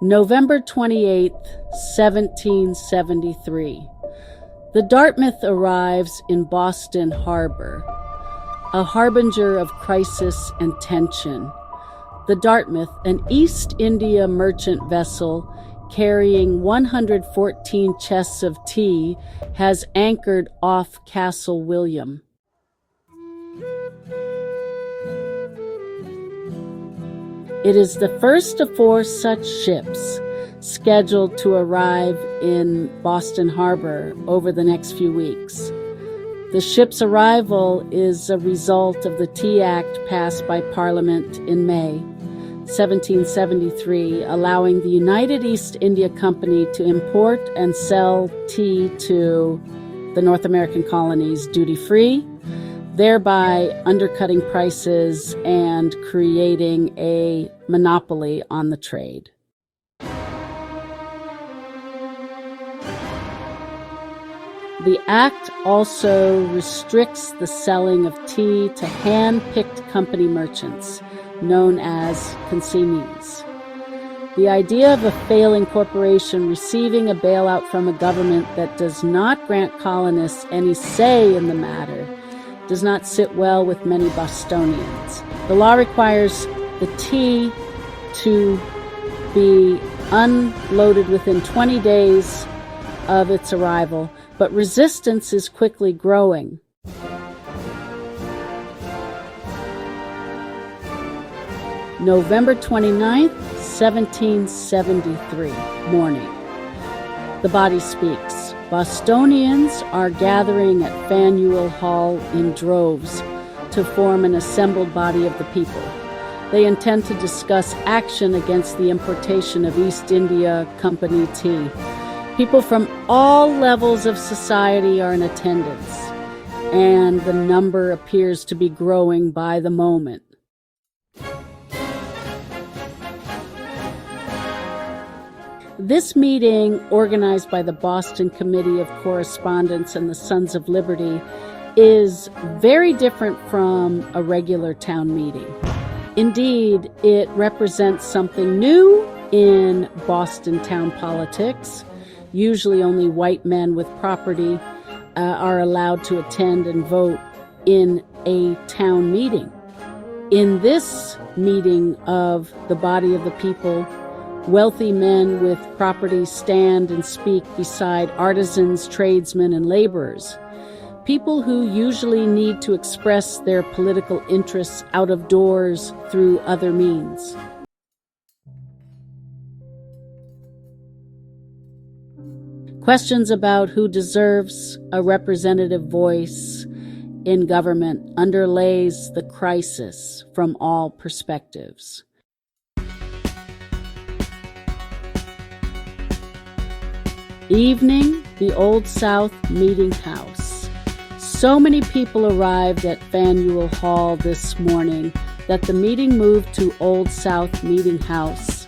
November 28th, 1773. The Dartmouth arrives in Boston Harbor, a harbinger of crisis and tension. The Dartmouth, an East India merchant vessel carrying 114 chests of tea, has anchored off Castle William. It is the first of 4 such ships scheduled to arrive in Boston Harbor over the next few weeks. The ship's arrival is a result of the Tea Act passed by Parliament in May 1773, allowing the United East India Company to import and sell tea to the North American colonies duty-free, thereby undercutting prices and creating a monopoly on the trade. The act also restricts the selling of tea to hand-picked company merchants, known as consignees. The idea of a failing corporation receiving a bailout from a government that does not grant colonists any say in the matter does not sit well with many Bostonians. The law requires the tea to be unloaded within 20 days of its arrival, but resistance is quickly growing. November 29th, 1773, morning. The body speaks. Bostonians are gathering at Faneuil Hall in droves to form an assembled body of the people. They intend to discuss action against the importation of East India Company tea. People from all levels of society are in attendance, and the number appears to be growing by the moment. This meeting, organized by the Boston Committee of Correspondence and the Sons of Liberty, is very different from a regular town meeting. Indeed, it represents something new in Boston town politics. Usually only white men with property are allowed to attend and vote in a town meeting. In this meeting of the body of the people, wealthy men with property stand and speak beside artisans, tradesmen, and laborers, people who usually need to express their political interests out of doors through other means. Questions about who deserves a representative voice in government underlays the crisis from all perspectives. Evening, the Old South Meeting House. So many people arrived at Faneuil Hall this morning that the meeting moved to Old South Meeting House,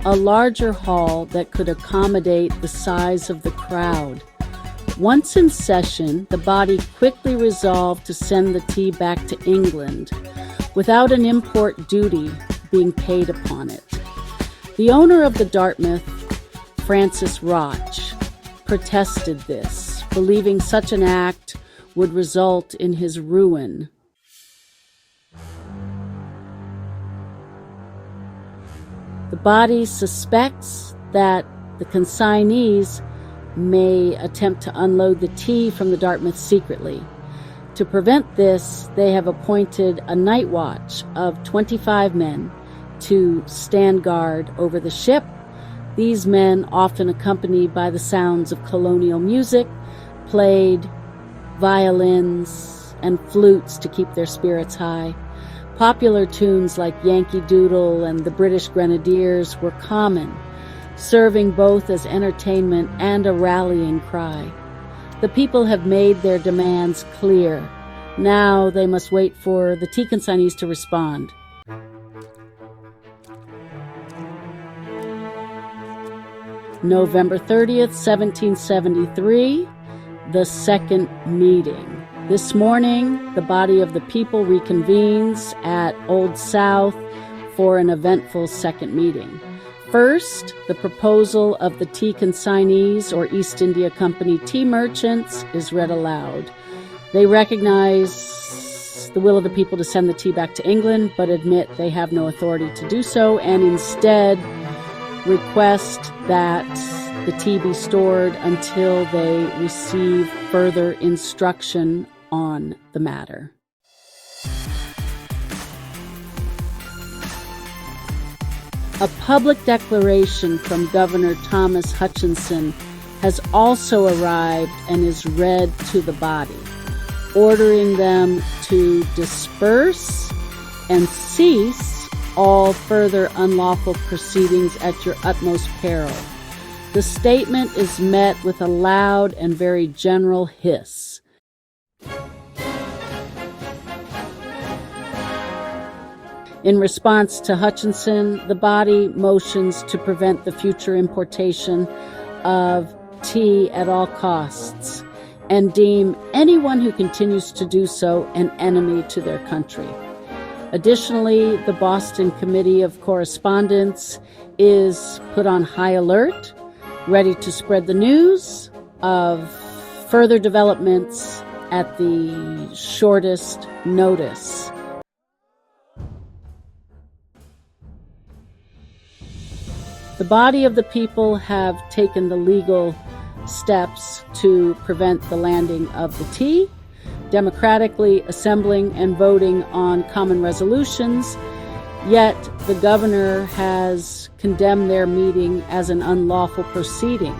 a larger hall that could accommodate the size of the crowd. Once in session, the body quickly resolved to send the tea back to England without an import duty being paid upon it. The owner of the Dartmouth, Francis Roch, protested this, believing such an act would result in his ruin. The body suspects that the consignees may attempt to unload the tea from the Dartmouth secretly. To prevent this, they have appointed a night watch of 25 men to stand guard over the ship. These men, often accompanied by the sounds of colonial music, played violins and flutes to keep their spirits high. Popular tunes like Yankee Doodle and the British Grenadiers were common, serving both as entertainment and a rallying cry. The people have made their demands clear. Now they must wait for the tea consignees to respond. November 30th, 1773, the second meeting. This morning, the body of the people reconvenes at Old South for an eventful second meeting. First, the proposal of the tea consignees or East India Company tea merchants is read aloud. They recognize the will of the people to send the tea back to England, but admit they have no authority to do so, and instead request that the tea be stored until they receive further instruction on the matter. A public declaration from Governor Thomas Hutchinson has also arrived and is read to the body, ordering them to disperse and cease all further unlawful proceedings at your utmost peril. The statement is met with a loud and very general hiss. In response to Hutchinson, the body motions to prevent the future importation of tea at all costs and deem anyone who continues to do so an enemy to their country. Additionally, the Boston Committee of Correspondence is put on high alert, ready to spread the news of further developments at the shortest notice. The body of the people have taken the legal steps to prevent the landing of the tea, democratically assembling and voting on common resolutions, yet the governor has condemned their meeting as an unlawful proceeding.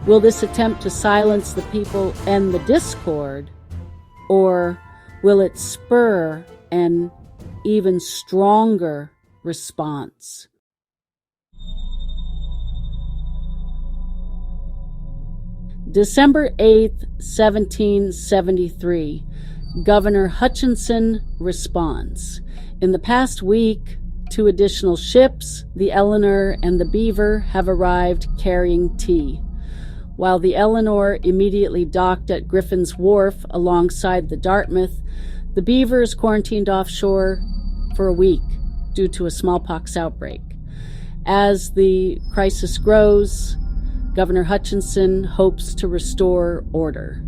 Will this attempt to silence the people end the discord, or will it spur an even stronger response? December 8th, 1773, Governor Hutchinson responds. In the past week, 2 additional ships, the Eleanor and the Beaver, have arrived carrying tea. While the Eleanor immediately docked at Griffin's Wharf alongside the Dartmouth, the Beaver is quarantined offshore for a week due to a smallpox outbreak. As the crisis grows, Governor Hutchinson hopes to restore order.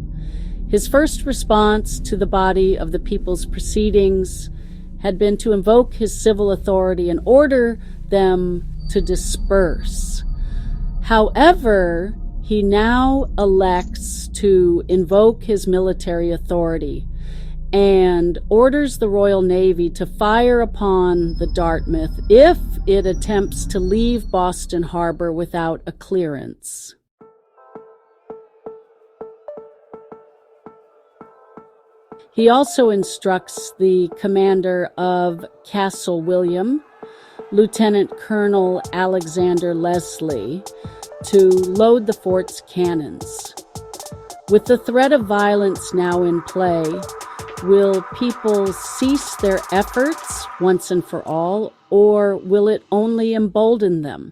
His first response to the body of the people's proceedings had been to invoke his civil authority and order them to disperse. However, he now elects to invoke his military authority and orders the Royal Navy to fire upon the Dartmouth if it attempts to leave Boston Harbor without a clearance. He also instructs the commander of Castle William, Lieutenant Colonel Alexander Leslie, to load the fort's cannons. With the threat of violence now in play, will people cease their efforts once and for all, or will it only embolden them?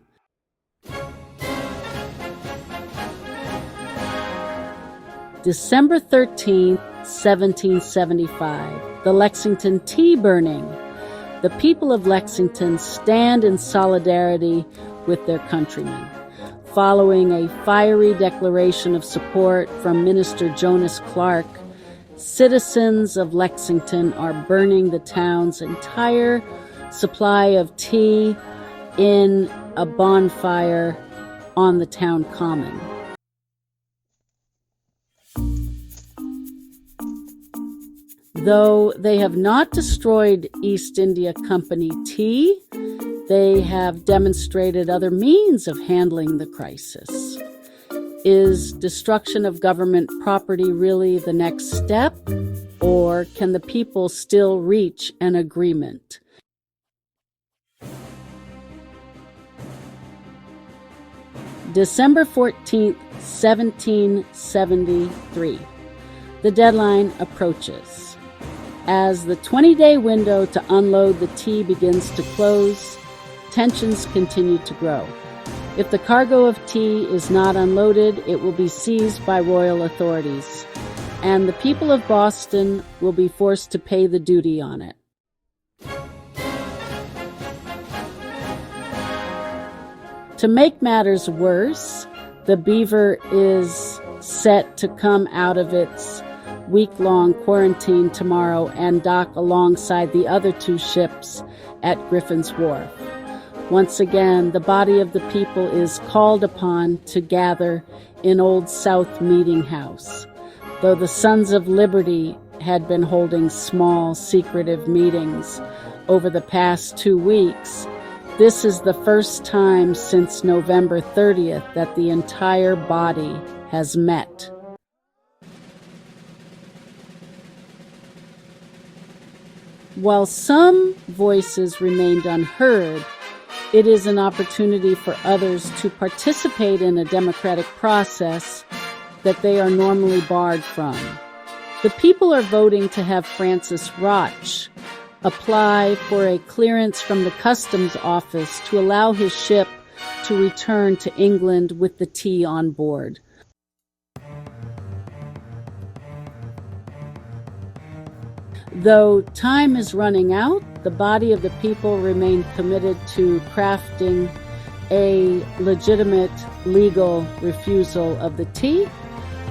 December 13th, 1775, the Lexington tea burning. The people of Lexington stand in solidarity with their countrymen. Following a fiery declaration of support from Minister Jonas Clark, citizens of Lexington are burning the town's entire supply of tea in a bonfire on the town common. Though they have not destroyed East India Company tea, they have demonstrated other means of handling the crisis. Is destruction of government property really the next step, or can the people still reach an agreement? December 14th, 1773. The deadline approaches. As the 20-day window to unload the tea begins to close, tensions continue to grow. If the cargo of tea is not unloaded, it will be seized by royal authorities, and the people of Boston will be forced to pay the duty on it. To make matters worse, the Beaver is set to come out of its week-long quarantine tomorrow and dock alongside the other two ships at Griffin's Wharf. Once again, the body of the people is called upon to gather in Old South Meeting House. Though the Sons of Liberty had been holding small, secretive meetings over the past 2 weeks, this is the first time since November 30th that the entire body has met. While some voices remained unheard, it is an opportunity for others to participate in a democratic process that they are normally barred from. The people are voting to have Francis Roch apply for a clearance from the customs office to allow his ship to return to England with the tea on board. Though time is running out, the body of the people remain committed to crafting a legitimate legal refusal of the tea.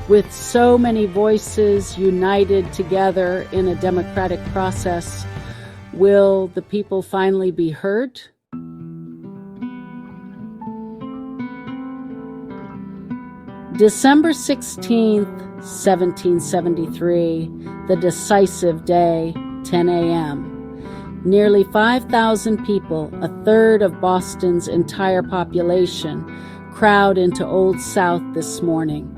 With so many voices united together in a democratic process, will the people finally be heard? December 16th, 1773, the decisive day, 10 a.m. Nearly 5,000 people, a third of Boston's entire population, crowd into Old South this morning.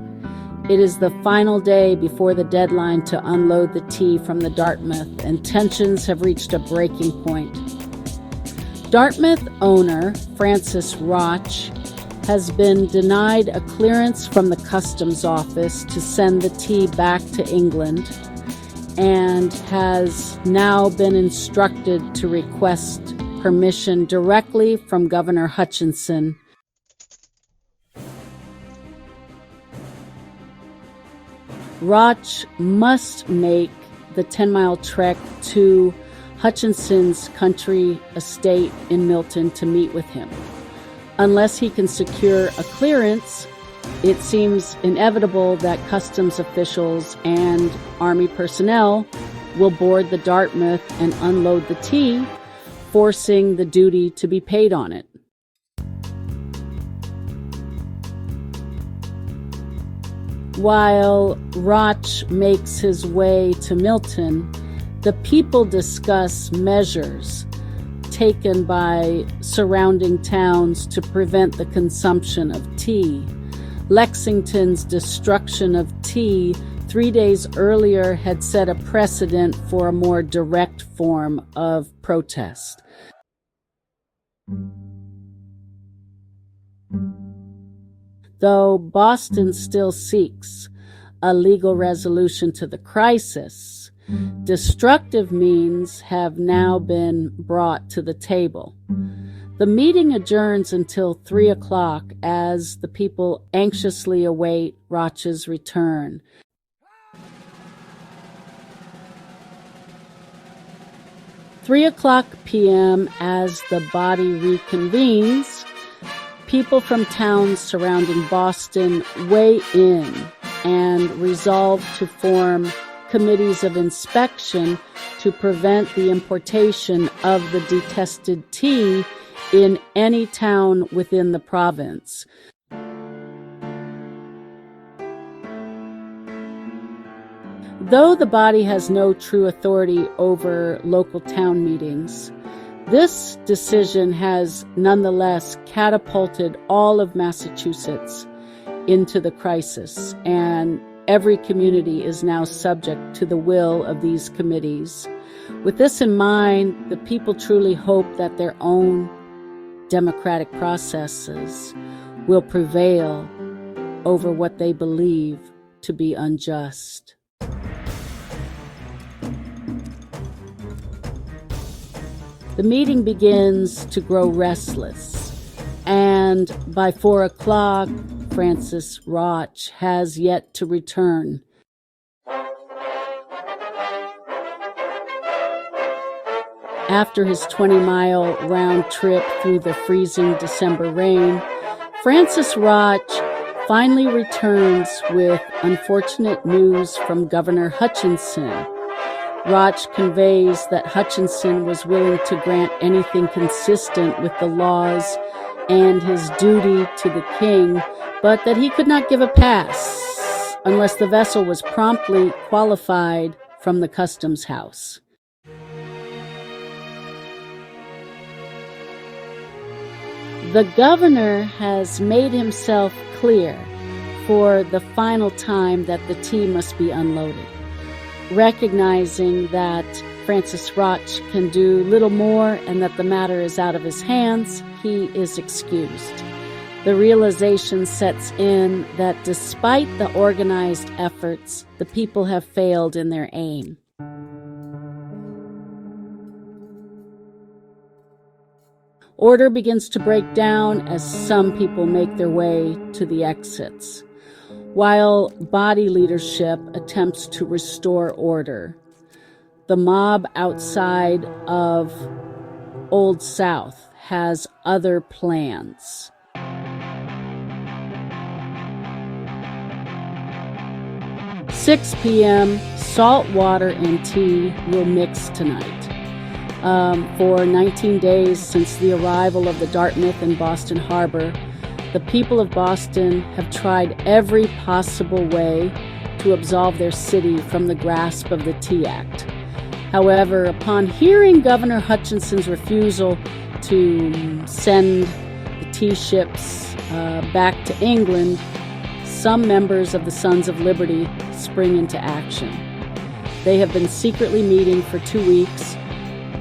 It is the final day before the deadline to unload the tea from the Dartmouth, and tensions have reached a breaking point. Dartmouth owner Francis Roch has been denied a clearance from the customs office to send the tea back to England and has now been instructed to request permission directly from Governor Hutchinson. Roch must make the 10-mile trek to Hutchinson's country estate in Milton to meet with him. Unless he can secure a clearance, it seems inevitable that customs officials and Army personnel will board the Dartmouth and unload the tea, forcing the duty to be paid on it. While Roch makes his way to Milton, the people discuss measures taken by surrounding towns to prevent the consumption of tea. Lexington's destruction of tea 3 days earlier had set a precedent for a more direct form of protest. Though Boston still seeks a legal resolution to the crisis, destructive means have now been brought to the table. The meeting adjourns until 3 o'clock as the people anxiously await Roch's return. (3:00 p.m. as the body reconvenes, people from towns surrounding Boston weigh in and resolve to form committees of inspection to prevent the importation of the detested tea in any town within the province. Though the body has no true authority over local town meetings, this decision has nonetheless catapulted all of Massachusetts into the crisis, and every community is now subject to the will of these committees. With this in mind, the people truly hope that their own democratic processes will prevail over what they believe to be unjust. The meeting begins to grow restless, and by 4 o'clock, Francis Roch has yet to return. After his 20-mile round trip through the freezing December rain, Francis Roch finally returns with unfortunate news from Governor Hutchinson. Roch conveys that Hutchinson was willing to grant anything consistent with the laws and his duty to the king, but that he could not give a pass unless the vessel was promptly qualified from the customs house. The governor has made himself clear for the final time that the tea must be unloaded. Recognizing that Francis Roch can do little more and that the matter is out of his hands, he is excused. The realization sets in that despite the organized efforts, the people have failed in their aim. Order begins to break down as some people make their way to the exits, while body leadership attempts to restore order. The mob outside of Old South has other plans. "6 p.m., salt water and tea will mix tonight. For 19 days since the arrival of the Dartmouth in Boston Harbor, the people of Boston have tried every possible way to absolve their city from the grasp of the Tea Act. However, upon hearing Governor Hutchinson's refusal to send the tea ships back to England, some members of the Sons of Liberty spring into action. They have been secretly meeting for 2 weeks,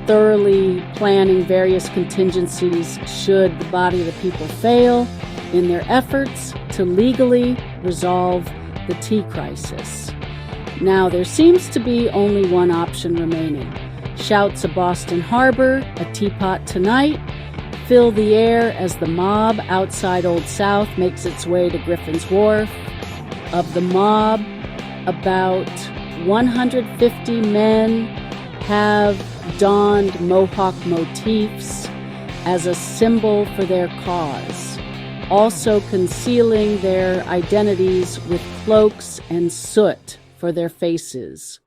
thoroughly planning various contingencies should the body of the people fail in their efforts to legally resolve the tea crisis. Now, there seems to be only one option remaining. Shouts of Boston Harbor, a teapot tonight, fill the air as the mob outside Old South makes its way to Griffin's Wharf. Of the mob, about 150 men have donned Mohawk motifs as a symbol for their cause, also concealing their identities with cloaks and soot for their faces.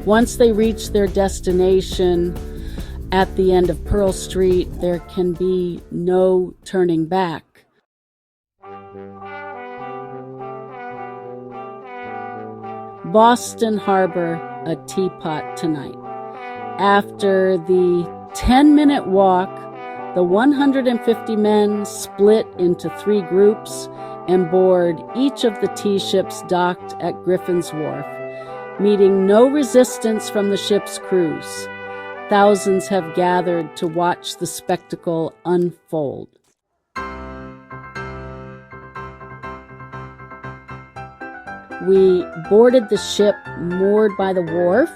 Once they reach their destination at the end of Pearl Street, there can be no turning back. Boston Harbor, a teapot tonight. After the 10-minute walk, the 150 men split into 3 groups and board each of the tea ships docked at Griffin's Wharf, meeting no resistance from the ship's crews. Thousands have gathered to watch the spectacle unfold. We boarded the ship moored by the wharf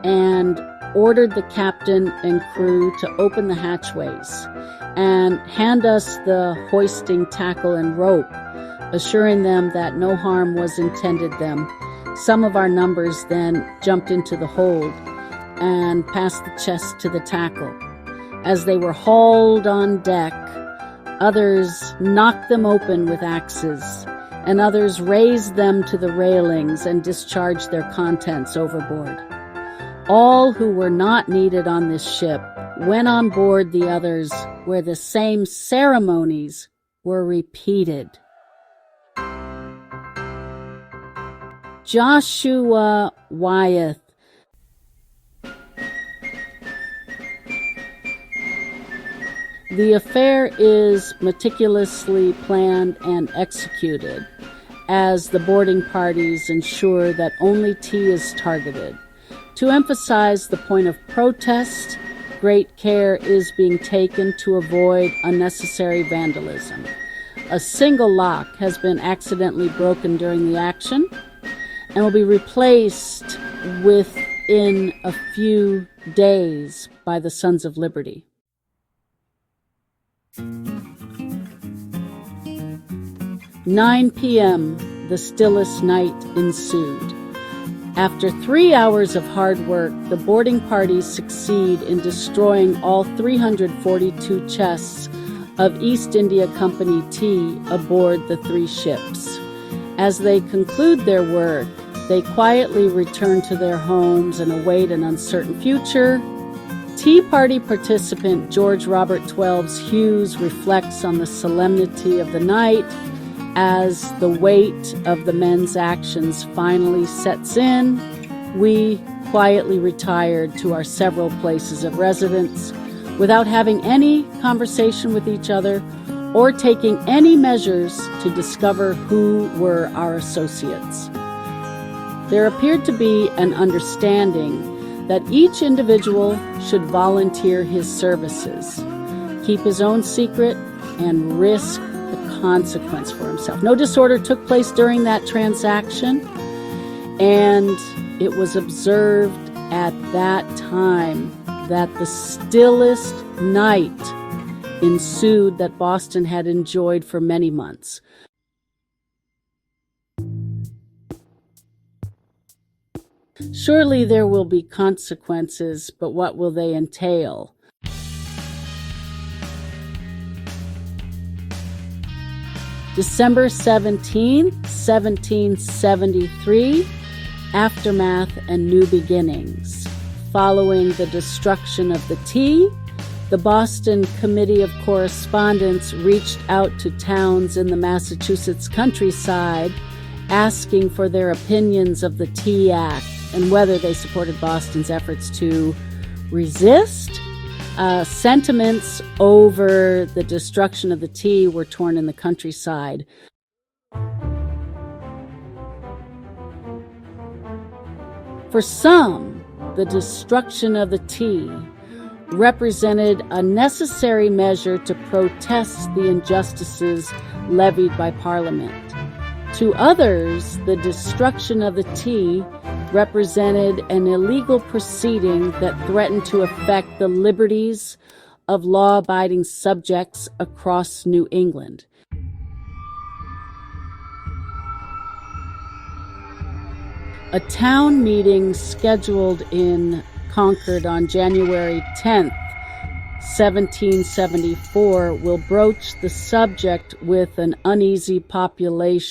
and ordered the captain and crew to open the hatchways and hand us the hoisting tackle and rope, assuring them that no harm was intended them. Some of our numbers then jumped into the hold and passed the chest to the tackle. As they were hauled on deck, others knocked them open with axes, and others raised them to the railings and discharged their contents overboard. All who were not needed on this ship went on board the others, where the same ceremonies were repeated. Joshua Wyeth. The affair is meticulously planned and executed, as the boarding parties ensure that only tea is targeted. To emphasize the point of protest, great care is being taken to avoid unnecessary vandalism. A single lock has been accidentally broken during the action and will be replaced within a few days by the Sons of Liberty. 9 p.m., the stillest night ensued. After 3 hours of hard work, the boarding parties succeed in destroying all 342 chests of East India Company tea aboard the 3 ships. As they conclude their work, they quietly return to their homes and await an uncertain future. Tea Party participant George Robert Twelves Hughes reflects on the solemnity of the night as the weight of the men's actions finally sets in. We quietly retired to our several places of residence without having any conversation with each other or taking any measures to discover who were our associates. There appeared to be an understanding that each individual should volunteer his services, keep his own secret, and risk the consequence for himself. No disorder took place during that transaction, and it was observed at that time that the stillest night ensued that Boston had enjoyed for many months. Surely there will be consequences, but what will they entail? December 17th, 1773, Aftermath and New Beginnings. Following the destruction of the tea, the Boston Committee of Correspondence reached out to towns in the Massachusetts countryside, asking for their opinions of the Tea Act and whether they supported Boston's efforts to resist. Sentiments over the destruction of the tea were torn in the countryside. For some, the destruction of the tea represented a necessary measure to protest the injustices levied by Parliament. To others, the destruction of the tea represented an illegal proceeding that threatened to affect the liberties of law-abiding subjects across New England. A town meeting scheduled in Concord on January 10th, 1774, will broach the subject with an uneasy population.